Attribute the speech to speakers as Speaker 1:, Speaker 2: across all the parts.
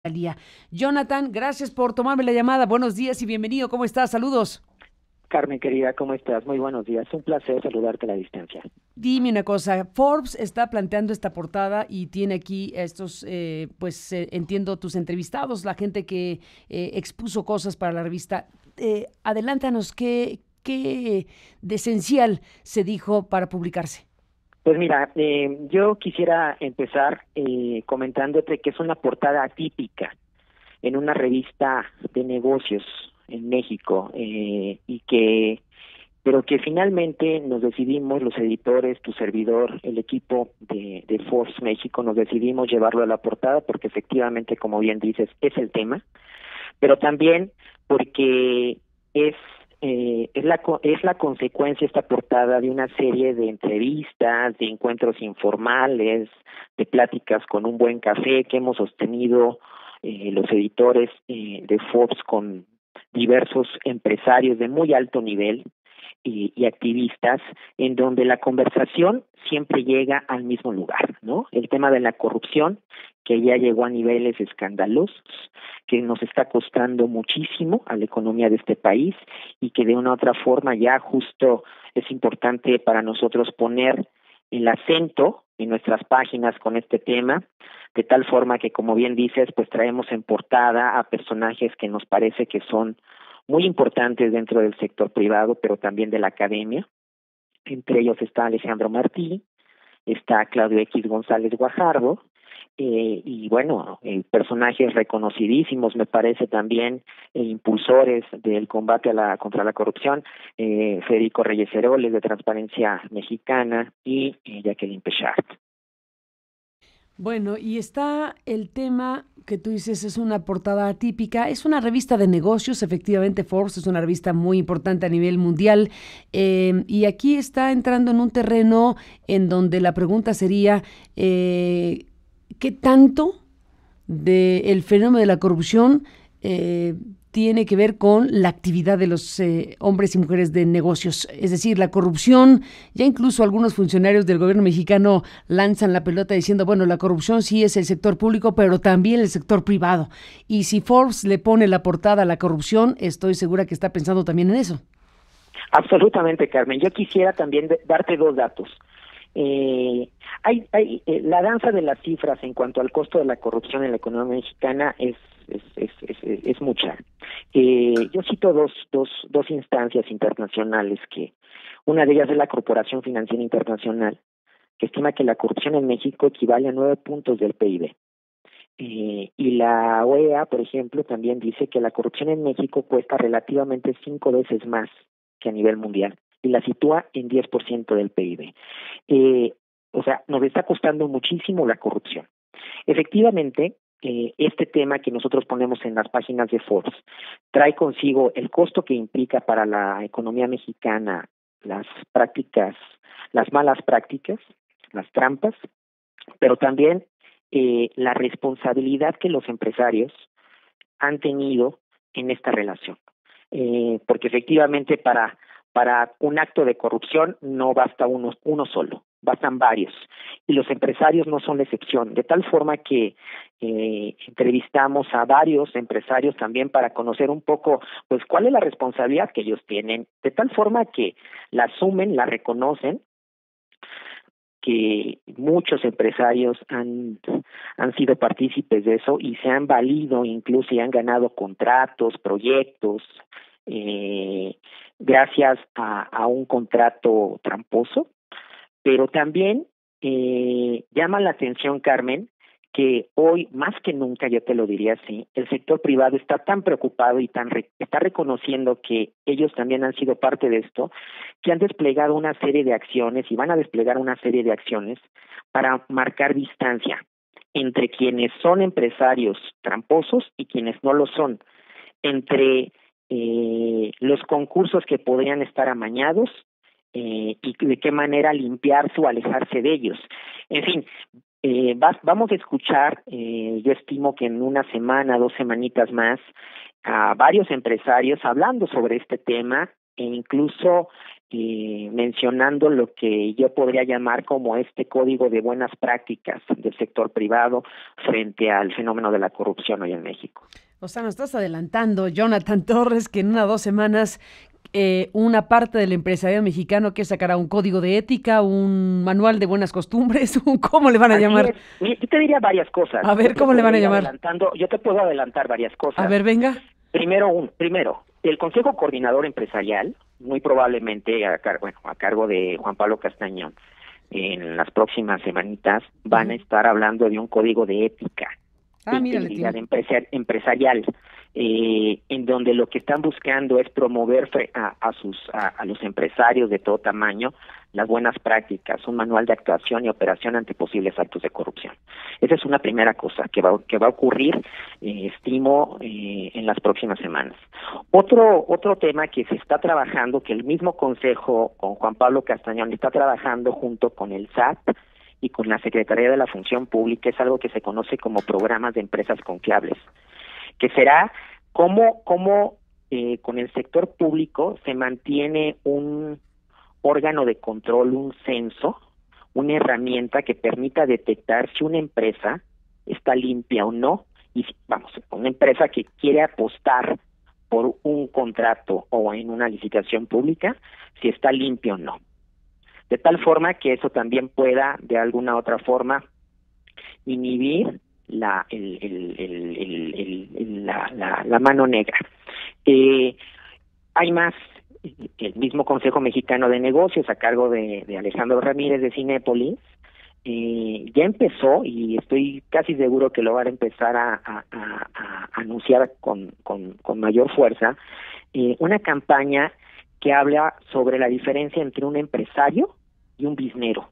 Speaker 1: Fiscalía. Jonathan, gracias por tomarme la llamada. Buenos días y bienvenido. ¿Cómo estás? Saludos.
Speaker 2: Carmen, querida, ¿cómo estás? Muy buenos días. Un placer saludarte a la distancia.
Speaker 1: Dime una cosa, Forbes está planteando esta portada y tiene aquí estos, entiendo, tus entrevistados, la gente que expuso cosas para la revista. Adelántanos, ¿qué de esencial se dijo para publicarse?
Speaker 2: Pues mira, yo quisiera empezar comentándote que es una portada atípica en una revista de negocios en México pero que finalmente nos decidimos, los editores, tu servidor, el equipo de Forbes México, nos decidimos llevarlo a la portada porque efectivamente, como bien dices, es el tema, pero también porque es es la consecuencia esta portada de una serie de entrevistas, de encuentros informales, de pláticas con un buen café que hemos sostenido los editores de Forbes con diversos empresarios de muy alto nivel y activistas, en donde la conversación siempre llega al mismo lugar, ¿no? El tema de la corrupción, que ya llegó a niveles escandalosos, que nos está costando muchísimo a la economía de este país y que de una u otra forma ya justo es importante para nosotros poner el acento en nuestras páginas con este tema, de tal forma que, como bien dices, pues traemos en portada a personajes que nos parece que son muy importantes dentro del sector privado, pero también de la academia. Entre ellos está Alejandro Martí, está Claudio X González Guajardo, y bueno, personajes reconocidísimos, me parece también, impulsores del combate contra la corrupción, Federico Reyes Heroles de Transparencia Mexicana y Jacqueline Pechard.
Speaker 1: Bueno, y está el tema que tú dices, es una portada atípica, es una revista de negocios, efectivamente Forbes es una revista muy importante a nivel mundial, y aquí está entrando en un terreno en donde la pregunta sería, ¿qué tanto del fenómeno de la corrupción tiene que ver con la actividad de los hombres y mujeres de negocios? Es decir, la corrupción, ya incluso algunos funcionarios del gobierno mexicano lanzan la pelota diciendo, bueno, la corrupción sí es el sector público, pero también el sector privado. Y si Forbes le pone la portada a la corrupción, estoy segura que está pensando también en eso.
Speaker 2: Absolutamente, Carmen. Yo quisiera también darte dos datos. La danza de las cifras en cuanto al costo de la corrupción en la economía mexicana es mucha. Yo cito dos instancias internacionales que una de ellas es la Corporación Financiera Internacional, que estima que la corrupción en México equivale a 9 puntos del PIB. Y la OEA, por ejemplo, también dice que la corrupción en México cuesta relativamente 5 veces más que a nivel mundial y la sitúa en 10% del PIB. O sea, nos está costando muchísimo la corrupción. Efectivamente, este tema que nosotros ponemos en las páginas de Forbes trae consigo el costo que implica para la economía mexicana las prácticas, las malas prácticas, las trampas, pero también la responsabilidad que los empresarios han tenido en esta relación. Porque efectivamente para un acto de corrupción no basta uno solo, bastan varios. Y los empresarios no son la excepción, de tal forma que entrevistamos a varios empresarios también para conocer un poco pues cuál es la responsabilidad que ellos tienen, de tal forma que la asumen, la reconocen, que muchos empresarios han sido partícipes de eso y se han valido incluso y han ganado contratos, proyectos, eh, gracias a un contrato tramposo, pero también llama la atención, Carmen, que hoy más que nunca, yo te lo diría así, el sector privado está tan preocupado y está reconociendo que ellos también han sido parte de esto, que han desplegado una serie de acciones y van a desplegar una serie de acciones para marcar distancia entre quienes son empresarios tramposos y quienes no lo son, entre los concursos que podrían estar amañados y de qué manera limpiarse o alejarse de ellos. En fin, vamos a escuchar, yo estimo que en una semana, 2 semanitas más, a varios empresarios hablando sobre este tema e incluso mencionando lo que yo podría llamar como este código de buenas prácticas del sector privado frente al fenómeno de la corrupción hoy en México.
Speaker 1: O sea, nos estás adelantando, Jonathan Torres, que en 1 o 2 semanas una parte del empresariado mexicano que sacará un código de ética, un manual de buenas costumbres, ¿cómo le van a llamar?
Speaker 2: Yo te diría varias cosas.
Speaker 1: A ver, ¿cómo le van a llamar?
Speaker 2: Yo te puedo adelantar varias cosas.
Speaker 1: A ver, venga.
Speaker 2: Primero, el Consejo Coordinador Empresarial, muy probablemente a cargo de Juan Pablo Castañón, en las próximas semanitas van a estar hablando de un código de ética de integridad empresarial, en donde lo que están buscando es promover a los empresarios de todo tamaño las buenas prácticas, un manual de actuación y operación ante posibles actos de corrupción. Esa es una primera cosa que va a ocurrir, estimo, en las próximas semanas. Otro tema que se está trabajando, que el mismo Consejo con Juan Pablo Castañón está trabajando junto con el SAT y con la Secretaría de la Función Pública, es algo que se conoce como programas de empresas confiables, que será cómo con el sector público se mantiene un órgano de control, un censo, una herramienta que permita detectar si una empresa está limpia o no, y una empresa que quiere apostar por un contrato o en una licitación pública, si está limpia o no. De tal forma que eso también pueda, de alguna otra forma, inhibir la mano negra. Hay más. El mismo Consejo Mexicano de Negocios, a cargo de Alejandro Ramírez de Cinépolis, ya empezó, y estoy casi seguro que lo van a empezar a anunciar con mayor fuerza, una campaña que habla sobre la diferencia entre un empresario y un biznero.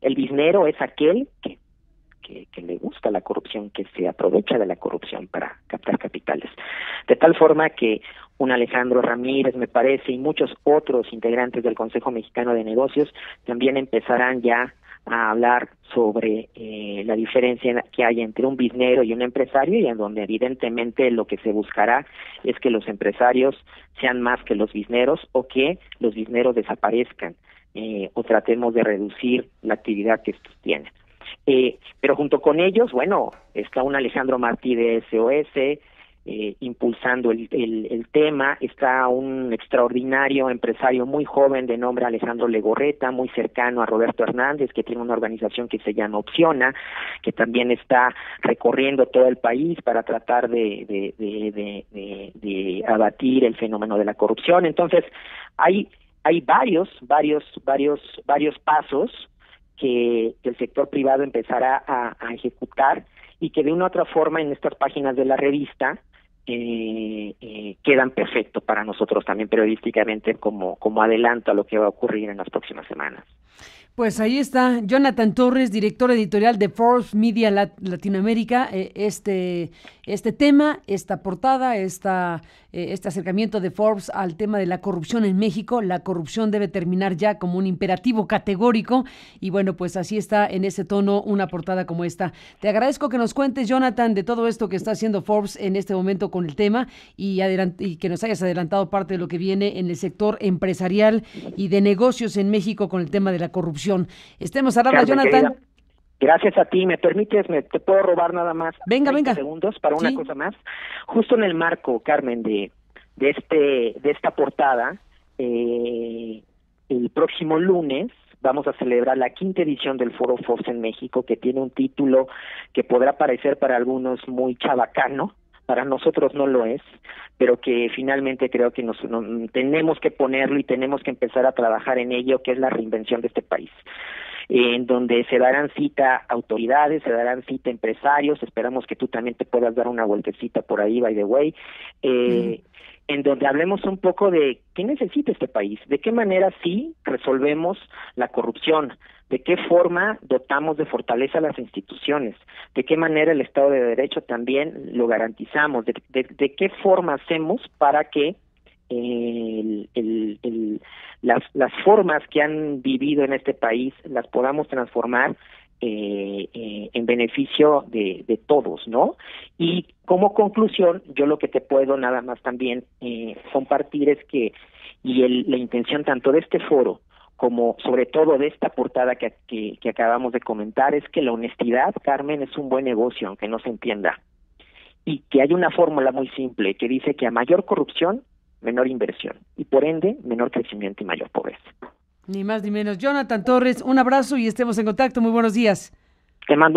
Speaker 2: El biznero es aquel que le gusta la corrupción, que se aprovecha de la corrupción para captar capitales. De tal forma que un Alejandro Ramírez, me parece, y muchos otros integrantes del Consejo Mexicano de Negocios también empezarán ya a hablar sobre la diferencia que hay entre un biznero y un empresario, y en donde evidentemente lo que se buscará es que los empresarios sean más que los bizneros, o que los bizneros desaparezcan, o tratemos de reducir la actividad que estos tienen. Pero junto con ellos, está un Alejandro Martí de SOS, impulsando el tema. Está un extraordinario empresario muy joven de nombre Alejandro Legorreta, muy cercano a Roberto Hernández, que tiene una organización que se llama Opciona, que también está recorriendo todo el país para tratar de abatir el fenómeno de la corrupción. Entonces, hay varios pasos que el sector privado empezará a ejecutar, y que de una u otra forma en estas páginas de la revista quedan perfectos para nosotros también periodísticamente como adelanto a lo que va a ocurrir en las próximas semanas.
Speaker 1: Pues ahí está Jonathan Torres, director editorial de Forbes Media Latinoamérica. Este tema, esta portada, este acercamiento de Forbes al tema de la corrupción en México. La corrupción debe terminar ya, como un imperativo categórico. Y bueno, pues así está, en ese tono, una portada como esta. Te agradezco que nos cuentes, Jonathan, de todo esto que está haciendo Forbes en este momento con el tema, y que nos hayas adelantado parte de lo que viene en el sector empresarial y de negocios en México con el tema de la corrupción. Estemos al habla, Jonathan. Querida,
Speaker 2: gracias a ti. ¿Me permites? ¿Te puedo robar nada más?
Speaker 1: Venga.
Speaker 2: Segundos para una cosa más. Justo en el marco, Carmen, de esta portada, el próximo lunes vamos a celebrar la 5ª edición del Foro Forbes en México, que tiene un título que podrá parecer para algunos muy chabacano. Para nosotros no lo es, pero que finalmente creo que tenemos que ponerlo y tenemos que empezar a trabajar en ello, que es la reinvención de este país, en donde se darán cita autoridades, se darán cita empresarios. Esperamos que tú también te puedas dar una vueltecita por ahí, by the way, en donde hablemos un poco de qué necesita este país, de qué manera sí resolvemos la corrupción, de qué forma dotamos de fortaleza a las instituciones, de qué manera el Estado de Derecho también lo garantizamos, de qué forma hacemos para que las formas que han vivido en este país las podamos transformar en beneficio de todos, ¿no? Y como conclusión, yo lo que te puedo nada más también compartir es que, la intención tanto de este foro como sobre todo de esta portada que acabamos de comentar, es que la honestidad, Carmen, es un buen negocio, aunque no se entienda. Y que hay una fórmula muy simple que dice que a mayor corrupción, menor inversión. Y por ende, menor crecimiento y mayor pobreza.
Speaker 1: Ni más ni menos. Jonathan Torres, un abrazo y estemos en contacto. Muy buenos días.
Speaker 2: Te mando un